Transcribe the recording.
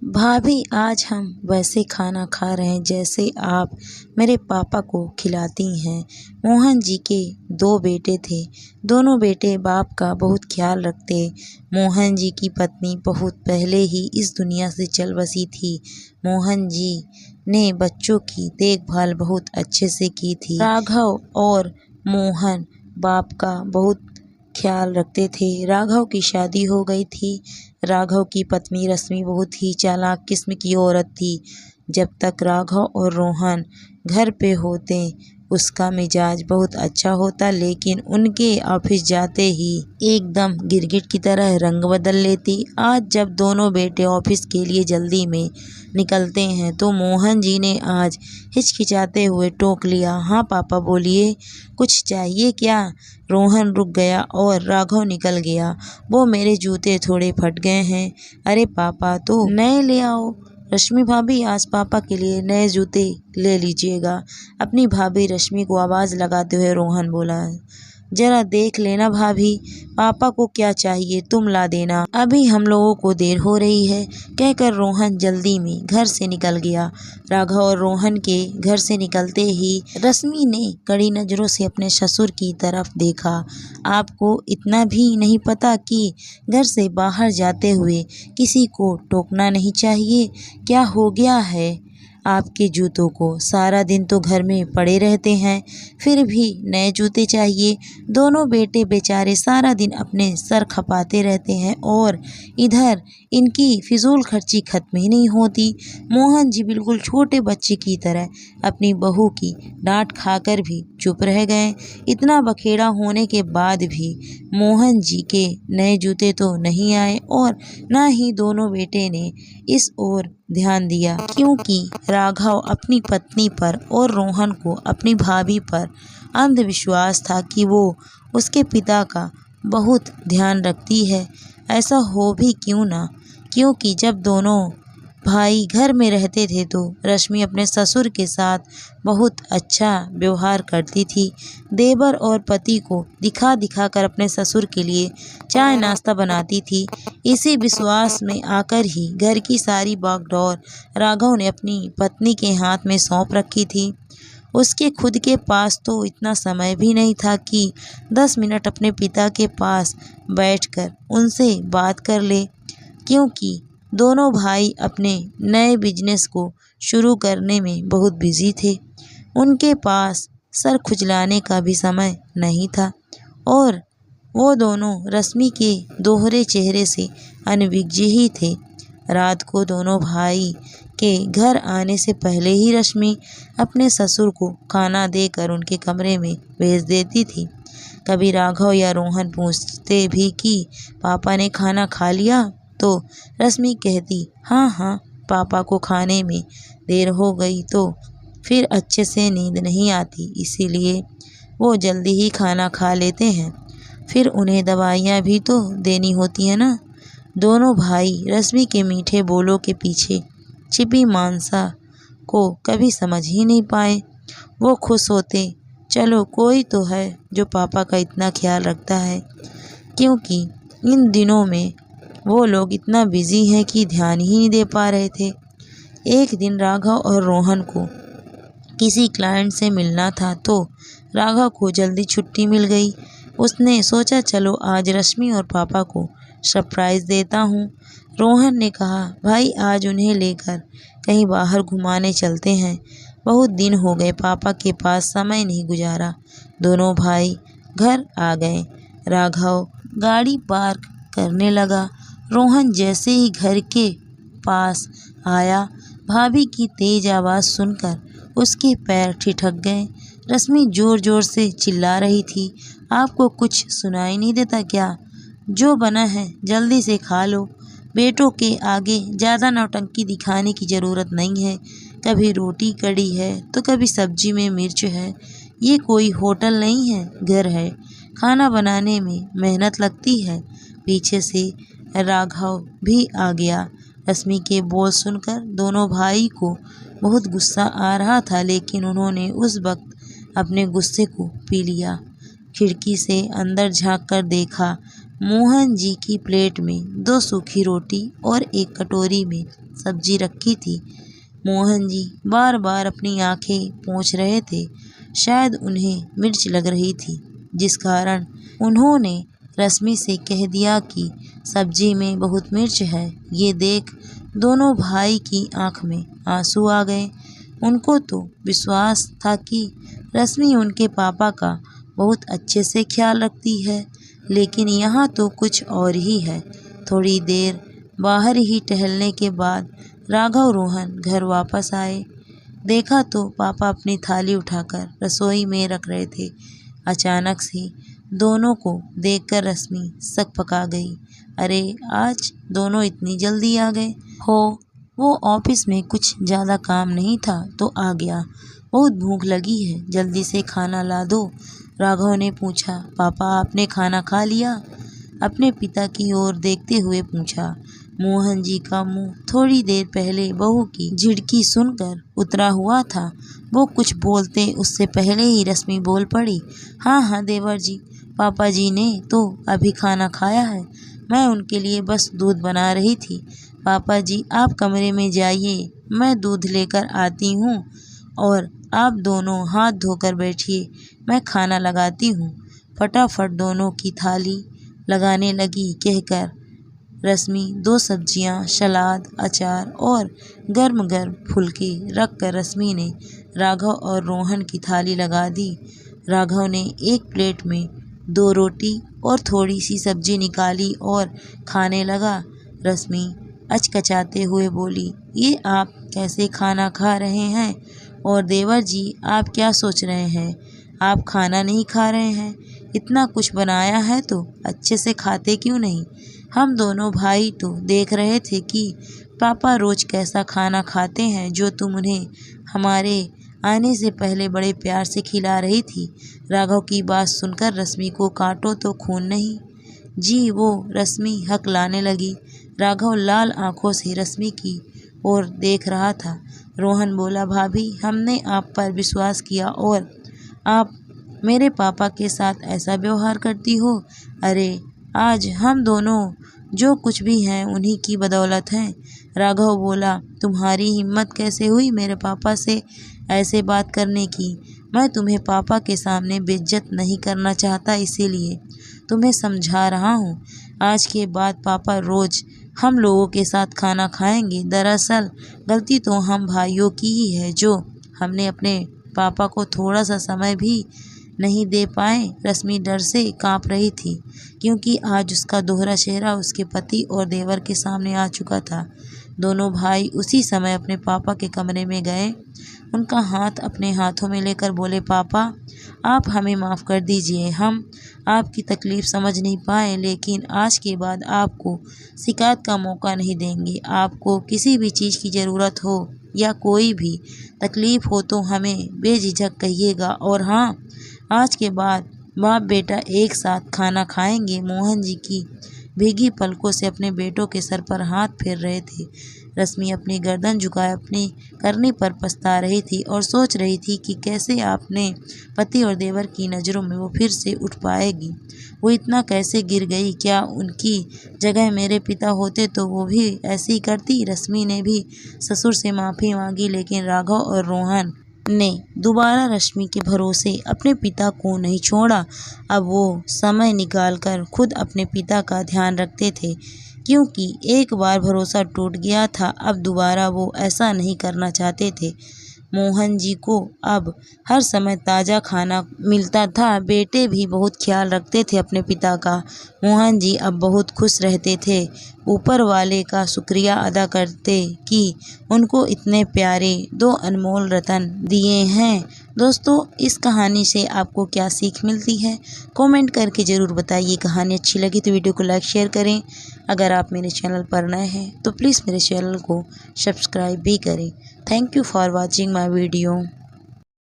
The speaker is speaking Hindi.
भाभी, आज हम वैसे खाना खा रहे हैं जैसे आप मेरे पापा को खिलाती हैं। मोहन जी के 2 बेटे थे। दोनों बेटे बाप का बहुत ख्याल रखते। मोहन जी की पत्नी बहुत पहले ही इस दुनिया से चल बसी थी। मोहन जी ने बच्चों की देखभाल बहुत अच्छे से की थी। राघव और मोहन बाप का बहुत ख्याल रखते थे। राघव की शादी हो गई थी। राघव की पत्नी रश्मि बहुत ही चालाक किस्म की औरत थी। जब तक राघव और रोहन घर पे होते उसका मिजाज बहुत अच्छा होता, लेकिन उनके ऑफिस जाते ही एकदम गिरगिट की तरह रंग बदल लेती। आज जब दोनों बेटे ऑफिस के लिए जल्दी में निकलते हैं तो मोहन जी ने आज हिचकिचाते हुए टोक लिया। हाँ पापा, बोलिए, कुछ चाहिए क्या? रोहन रुक गया और राघव निकल गया। वो मेरे जूते थोड़े फट गए हैं। अरे पापा, तो नए ले आओ। रश्मि भाभी, आज पापा के लिए नए जूते ले लीजिएगा। अपनी भाभी रश्मि को आवाज़ लगाते हुए रोहन बोला। जरा देख लेना भाभी, पापा को क्या चाहिए तुम ला देना, अभी हम लोगों को देर हो रही है, कहकर रोहन जल्दी में घर से निकल गया। राघव और रोहन के घर से निकलते ही रश्मि ने कड़ी नज़रों से अपने ससुर की तरफ देखा। आपको इतना भी नहीं पता कि घर से बाहर जाते हुए किसी को टोकना नहीं चाहिए? क्या हो गया है आपके जूतों को? सारा दिन तो घर में पड़े रहते हैं, फिर भी नए जूते चाहिए। दोनों बेटे बेचारे सारा दिन अपने सर खपाते रहते हैं और इधर इनकी फिजूल खर्ची खत्म ही नहीं होती। मोहन जी बिल्कुल छोटे बच्चे की तरह अपनी बहू की डांट खाकर भी चुप रह गए। इतना बखेड़ा होने के बाद भी मोहन जी के नए जूते तो नहीं आए और न ही दोनों बेटे ने इस ओर ध्यान दिया, क्योंकि राघव अपनी पत्नी पर और रोहन को अपनी भाभी पर अंधविश्वास था कि वो उसके पिता का बहुत ध्यान रखती है। ऐसा हो भी क्यों ना, क्योंकि जब दोनों भाई घर में रहते थे तो रश्मि अपने ससुर के साथ बहुत अच्छा व्यवहार करती थी। देवर और पति को दिखा दिखा कर अपने ससुर के लिए चाय नाश्ता बनाती थी। इसी विश्वास में आकर ही घर की सारी बागडोर राघव ने अपनी पत्नी के हाथ में सौंप रखी थी। उसके खुद के पास तो इतना समय भी नहीं था कि 10 मिनट अपने पिता के पास बैठकर उनसे बात कर ले, क्योंकि दोनों भाई अपने नए बिजनेस को शुरू करने में बहुत बिजी थे। उनके पास सर खुजलाने का भी समय नहीं था और वो दोनों रश्मि के दोहरे चेहरे से अनभिज्ञ ही थे। रात को दोनों भाई के घर आने से पहले ही रश्मि अपने ससुर को खाना देकर उनके कमरे में भेज देती थी। कभी राघव या रोहन पूछते भी कि पापा ने खाना खा लिया, तो रश्मि कहती हाँ हाँ, पापा को खाने में देर हो गई तो फिर अच्छे से नींद नहीं आती, इसीलिए वो जल्दी ही खाना खा लेते हैं, फिर उन्हें दवाइयाँ भी तो देनी होती है ना। दोनों भाई रश्मि के मीठे बोलों के पीछे छिपी मानसा को कभी समझ ही नहीं पाए। वो खुश होते, चलो कोई तो है जो पापा का इतना ख्याल रखता है, क्योंकि इन दिनों में वो लोग इतना बिजी हैं कि ध्यान ही नहीं दे पा रहे थे। एक दिन राघव और रोहन को किसी क्लाइंट से मिलना था तो राघव को जल्दी छुट्टी मिल गई। उसने सोचा चलो आज रश्मि और पापा को सरप्राइज़ देता हूँ। रोहन ने कहा भाई आज उन्हें लेकर कहीं बाहर घुमाने चलते हैं, बहुत दिन हो गए पापा के पास समय नहीं गुजारा। दोनों भाई घर आ गए। राघव गाड़ी पार्क करने लगा। रोहन जैसे ही घर के पास आया, भाभी की तेज आवाज़ सुनकर उसके पैर ठिठक गए। रश्मि जोर जोर से चिल्ला रही थी, आपको कुछ सुनाई नहीं देता क्या? जो बना है जल्दी से खा लो। बेटों के आगे ज़्यादा नौटंकी दिखाने की ज़रूरत नहीं है। कभी रोटी कड़ी है तो कभी सब्जी में मिर्च है। ये कोई होटल नहीं है, घर है। खाना बनाने में मेहनत लगती है। पीछे से राघव भी आ गया। रश्मि के बोल सुनकर दोनों भाई को बहुत गुस्सा आ रहा था, लेकिन उन्होंने उस वक्त अपने गुस्से को पी लिया। खिड़की से अंदर झांक कर देखा, मोहन जी की प्लेट में 2 सूखी रोटी और एक कटोरी में सब्जी रखी थी। मोहन जी बार बार अपनी आंखें पोंछ रहे थे। शायद उन्हें मिर्च लग रही थी, जिस कारण उन्होंने रश्मि से कह दिया कि सब्जी में बहुत मिर्च है। ये देख दोनों भाई की आंख में आंसू आ गए। उनको तो विश्वास था कि रश्मि उनके पापा का बहुत अच्छे से ख्याल रखती है, लेकिन यहाँ तो कुछ और ही है। थोड़ी देर बाहर ही टहलने के बाद राघव रोहन घर वापस आए। देखा तो पापा अपनी थाली उठाकर रसोई में रख रहे थे। अचानक से दोनों को देखकर रश्मि सकपका गई। अरे, आज दोनों इतनी जल्दी आ गए हो? वो ऑफिस में कुछ ज़्यादा काम नहीं था तो आ गया। बहुत भूख लगी है, जल्दी से खाना ला दो। राघव ने पूछा। पापा, आपने खाना खा लिया? अपने पिता की ओर देखते हुए पूछा। मोहन जी का मुंह थोड़ी देर पहले बहू की झिड़की सुनकर उतरा हुआ था। वो कुछ बोलते उससे पहले ही रश्मि बोल पड़ी। हाँ हाँ देवर जी, पापा जी ने तो अभी खाना खाया है। मैं उनके लिए बस दूध बना रही थी। पापा जी, आप कमरे में जाइए, मैं दूध लेकर आती हूँ और आप दोनों हाथ धोकर बैठिए, मैं खाना लगाती हूँ। फटाफट दोनों की थाली लगाने लगी कहकर रश्मि 2 सब्जियां, सलाद, अचार और गर्म गर्म फुल्के रखकर रश्मि ने राघव और रोहन की थाली लगा दी। राघव ने एक प्लेट में 2 रोटी और थोड़ी सी सब्जी निकाली और खाने लगा। रश्मि अचकचाते हुए बोली, ये आप कैसे खाना खा रहे हैं? और देवर जी, आप क्या सोच रहे हैं? आप खाना नहीं खा रहे हैं? इतना कुछ बनाया है तो अच्छे से खाते क्यों नहीं? हम दोनों भाई तो देख रहे थे कि पापा रोज कैसा खाना खाते हैं, जो तुम उन्हें हमारे आने से पहले बड़े प्यार से खिला रही थी। राघव की बात सुनकर रश्मि को काटो तो खून नहीं। जी, वो रश्मि हकलाने लगी। राघव लाल आंखों से रश्मि की ओर देख रहा था। रोहन बोला, भाभी, हमने आप पर विश्वास किया और आप मेरे पापा के साथ ऐसा व्यवहार करती हो। अरे, आज हम दोनों जो कुछ भी हैं उन्हीं की बदौलत हैं। राघव बोला, तुम्हारी हिम्मत कैसे हुई मेरे पापा से ऐसे बात करने की? मैं तुम्हें पापा के सामने बेइज्जत नहीं करना चाहता, इसीलिए तुम्हें समझा रहा हूँ। आज के बाद पापा रोज हम लोगों के साथ खाना खाएंगे। दरअसल गलती तो हम भाइयों की ही है, जो हमने अपने पापा को थोड़ा सा समय भी नहीं दे पाए। रश्मि डर से कांप रही थी, क्योंकि आज उसका दोहरा चेहरा उसके पति और देवर के सामने आ चुका था। दोनों भाई उसी समय अपने पापा के कमरे में गए। उनका हाथ अपने हाथों में लेकर बोले, पापा, आप हमें माफ़ कर दीजिए। हम आपकी तकलीफ़ समझ नहीं पाए, लेकिन आज के बाद आपको शिकायत का मौका नहीं देंगे। आपको किसी भी चीज़ की ज़रूरत हो या कोई भी तकलीफ़ हो तो हमें बेझिझक कहिएगा। और हाँ, आज के बाद बाप बेटा एक साथ खाना खाएंगे। मोहन जी की भीगी पलकों से अपने बेटों के सर पर हाथ फेर रहे थे। रश्मि अपनी गर्दन झुकाए अपनी करनी पर पछता रही थी और सोच रही थी कि कैसे अपने पति और देवर की नज़रों में वो फिर से उठ पाएगी। वो इतना कैसे गिर गई? क्या उनकी जगह मेरे पिता होते तो वो भी ऐसे ही करती? रश्मि ने भी ससुर से माफ़ी मांगी, लेकिन राघव और रोहन ने दोबारा रश्मि के भरोसे अपने पिता को नहीं छोड़ा। अब वो समय निकालकर खुद अपने पिता का ध्यान रखते थे, क्योंकि एक बार भरोसा टूट गया था। अब दोबारा वो ऐसा नहीं करना चाहते थे। मोहन जी को अब हर समय ताज़ा खाना मिलता था। बेटे भी बहुत ख्याल रखते थे अपने पिता का। मोहन जी अब बहुत खुश रहते थे। ऊपर वाले का शुक्रिया अदा करते कि उनको इतने प्यारे 2 अनमोल रतन दिए हैं। दोस्तों, इस कहानी से आपको क्या सीख मिलती है? कमेंट करके ज़रूर बताइए। कहानी अच्छी लगी तो वीडियो को लाइक शेयर करें। अगर आप मेरे चैनल पर नए हैं तो प्लीज़ मेरे चैनल को सब्सक्राइब भी करें। Thank you for watching my video.